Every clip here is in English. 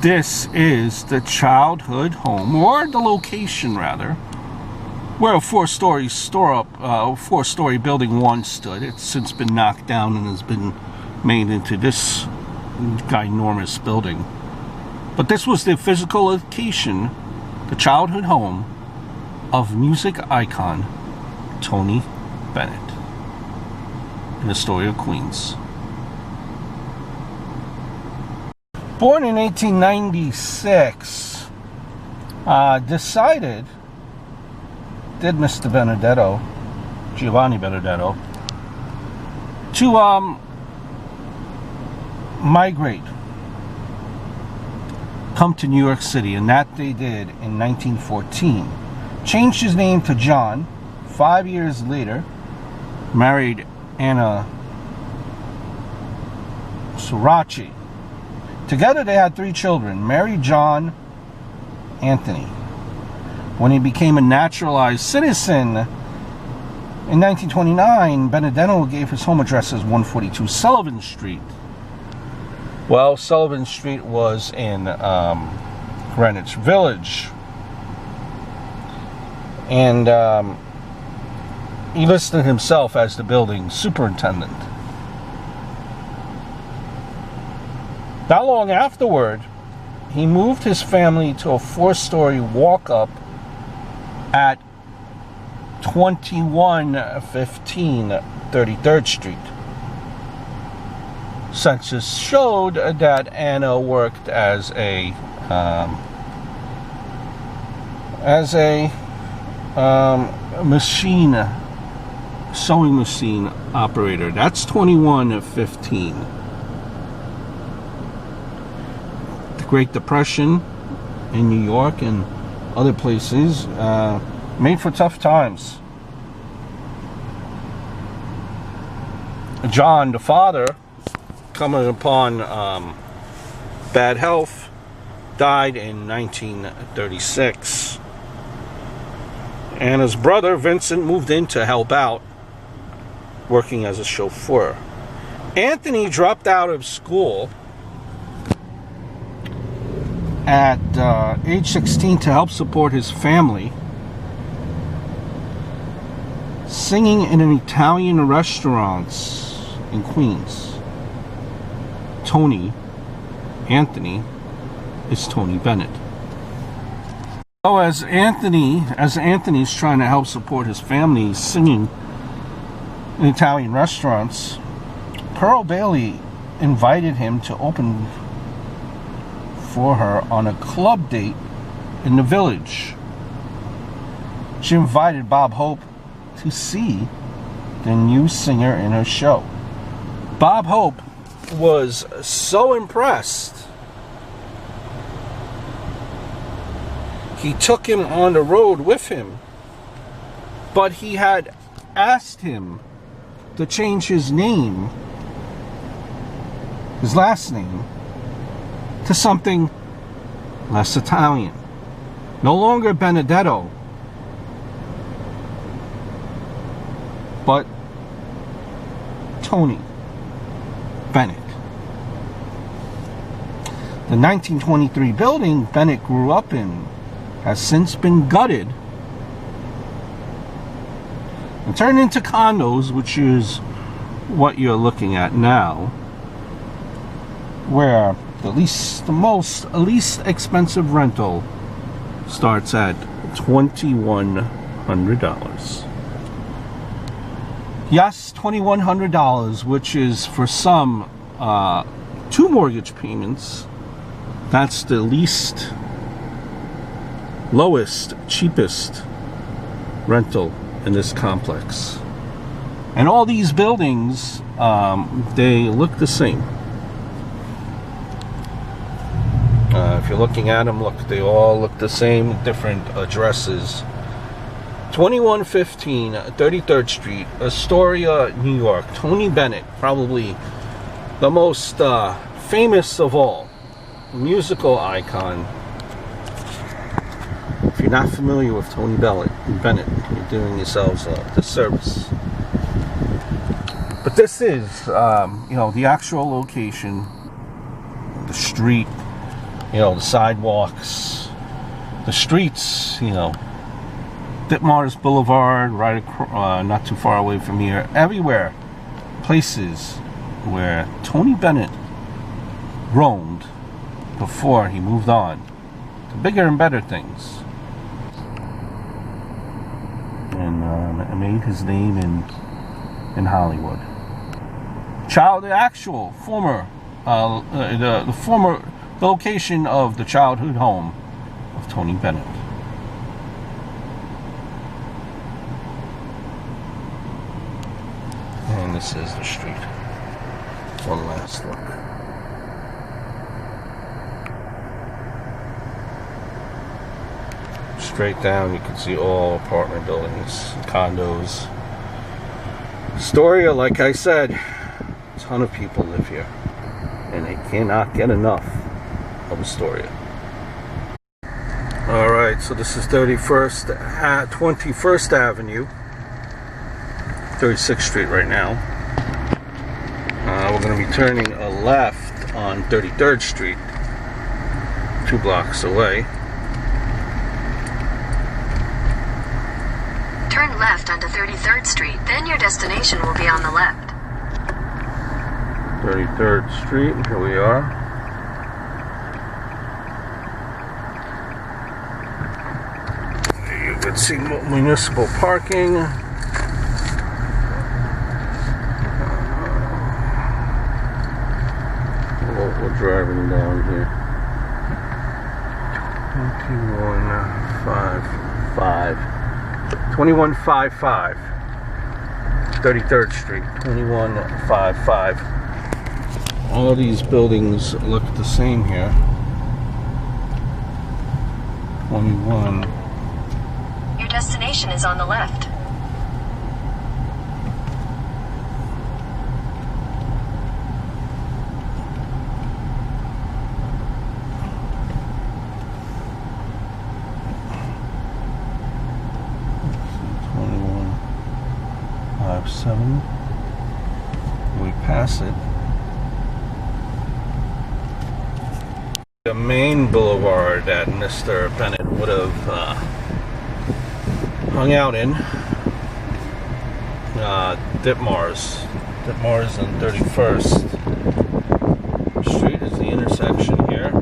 This is the childhood home, or the location rather, where a four-story building once stood. It's since been knocked down and has been made into this ginormous building. But this was the physical location, the childhood home of music icon Tony Bennett in Astoria, Queens. Born in 1896, did Mr. Benedetto, Giovanni Benedetto, to come to New York City, and that they did in 1914. Changed his name to John. 5 years later, married Anna Suraci. Together they had 3 children, Mary, John, Anthony. When he became a naturalized citizen in 1929, Benedetto gave his home address as 142 Sullivan Street. Well, Sullivan Street was in Greenwich Village. And he listed himself as the building superintendent. Not long afterward, he moved his family to a 4-story walk-up at 2115 33rd Street. Census showed that Anna worked as a sewing machine operator. That's 2115. The Great Depression in New York and other places made for tough times. John, the father, coming upon bad health, died in 1936. And his brother, Vincent, moved in to help out, working as a chauffeur. Anthony dropped out of school at age 16 to help support his family, singing in an Italian restaurant in Queens. Anthony is Tony Bennett. So as Anthony's trying to help support his family singing in Italian restaurants, Pearl Bailey invited him to open for her on a club date in the Village. She invited Bob Hope to see the new singer in her show. Bob Hope was so impressed, he took him on the road with him, but he had asked him to change his name, his last name, to something less Italian. No longer Benedetto, but Tony Bennett. The 1923 building Bennett grew up in has since been gutted and turned into condos, which is what you're looking at now, where the least expensive rental starts at $2,100. Yes, $2,100, which is for some 2 mortgage payments. That's the lowest, cheapest rental in this complex. And all these buildings, they look the same. If you're looking at them, they all look the same, different addresses. 2115 33rd Street, Astoria, New York. Tony Bennett, probably the most famous of all, musical icon. If you're not familiar with Tony Bennett, you're doing yourselves a disservice. But this is, the actual location, the street, You know, the sidewalks, the streets, you know, Ditmars Boulevard, right across, not too far away from here. Everywhere, places where Tony Bennett roamed before he moved on to bigger and better things, and made his name in Hollywood. The actual former, the former location of the childhood home of Tony Bennett. And this is the street. One last look. Straight down, you can see all apartment buildings, condos. Astoria, like I said, a ton of people live here, and they cannot get enough of Astoria. Alright, so this is 21st Avenue, 36th Street right now. We're going to be turning a left on 33rd Street, 2 blocks away. Turn left onto 33rd Street, then your destination will be on the left. 33rd Street, here we are. You can see municipal parking. We're driving down here. 2155 33rd Street, 2155. All of these buildings look the same here. 21. Your destination is on the left. We pass it. The main boulevard that Mr. Bennett would have hung out in, Ditmars and 31st Street is the intersection here.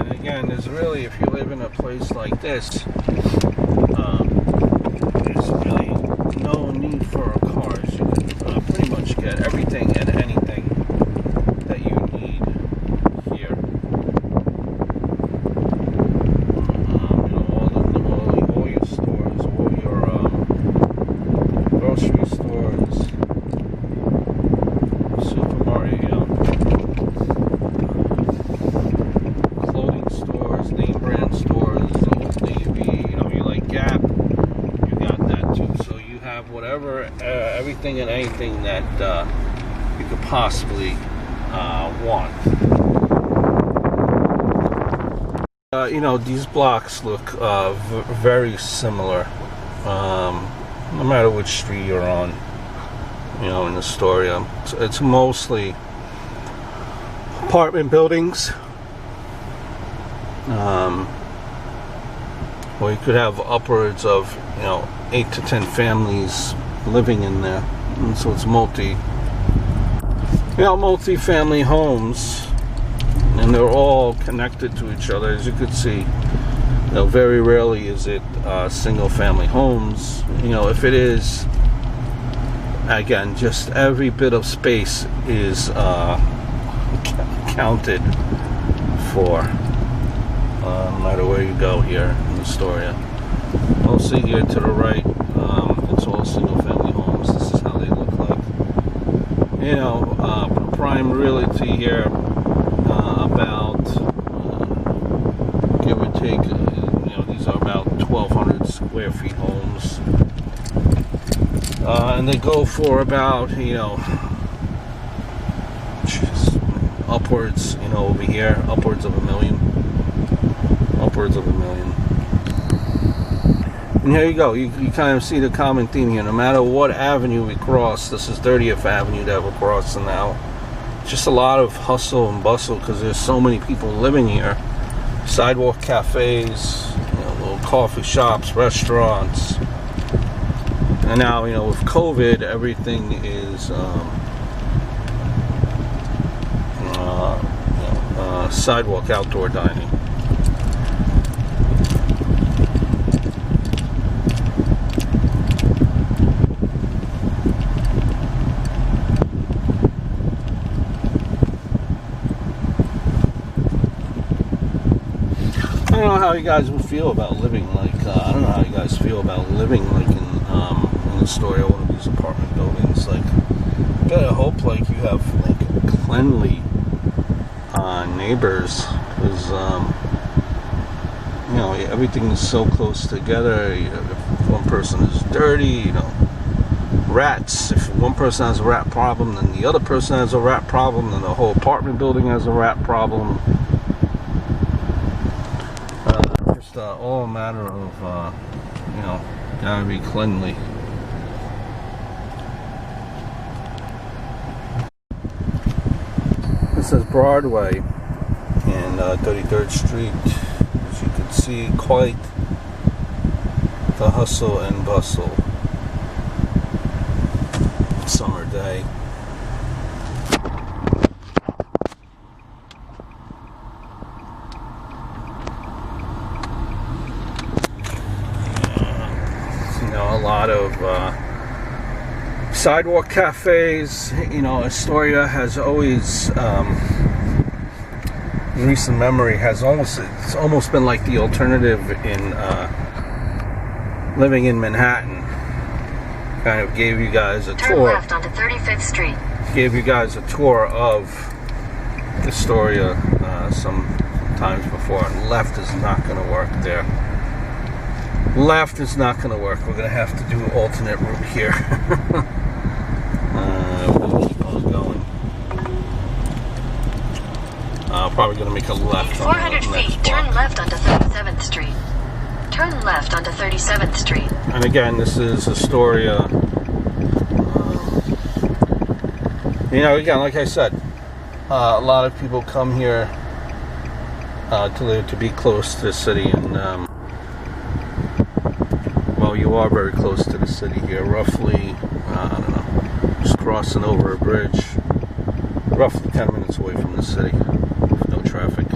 And again, there's really, if you live in a place like this, there's really no need for cars. You can pretty much get everything and anything that you need here. You know, all your stores, all your grocery stores, supermarket, you know, clothing stores, name brand stores, Old Navy, you know, you like Gap. Whatever, everything and anything that you could possibly want. You know, these blocks look very similar, no matter which street you're on. You know, in Astoria, it's mostly apartment buildings. Or you could have upwards of, you know, 8 to 10 families living in there, and so it's multi-family homes, and they're all connected to each other. As you could see, you know, very rarely is it single-family homes. You know, if it is, again, just every bit of space is counted for, no matter where you go here in Astoria. Mostly here to the right, it's all single-family homes. This is how they look like. You know, prime realty here, about, give or take, you know, these are about 1,200 square feet homes. And they go for about, you know, upwards, you know, over here, upwards of $1 million. Upwards of $1 million. And here you go. You kind of see the common theme here. No matter what avenue we cross, this is 30th Avenue that we're crossing now. just a lot of hustle and bustle because there's so many people living here. Sidewalk cafes, little coffee shops, restaurants. And now, with COVID, everything is sidewalk outdoor dining. I don't know how you guys would feel about living like I don't know how you guys feel about living like in Astoria, one of these apartment buildings. Like, you gotta hope like you have like cleanly neighbors, because everything is so close together. If one person is dirty, rats. If one person has a rat problem, then the other person has a rat problem, then the whole apartment building has a rat problem. Just all a matter of gotta be cleanly. This is Broadway and 33rd Street. As you can see, quite the hustle and bustle. Summer day. A lot of sidewalk cafes. Astoria has always, in recent memory, it's almost been like the alternative in living in Manhattan. Kind of gave you guys a Turn tour. left onto 35th Street. Gave you guys a tour of Astoria some times before. And left is not going to work there. Left is not going to work. We're going to have to do an alternate route here. We'll keep on going. Probably going to make a left. 400 feet, turn left onto 37th Street. Turn left onto 37th Street. And again, this is Astoria. Again, like I said, a lot of people come here to be close to the city, and you are very close to the city here, roughly, I don't know, just crossing over a bridge, roughly 10 minutes away from the city, with no traffic.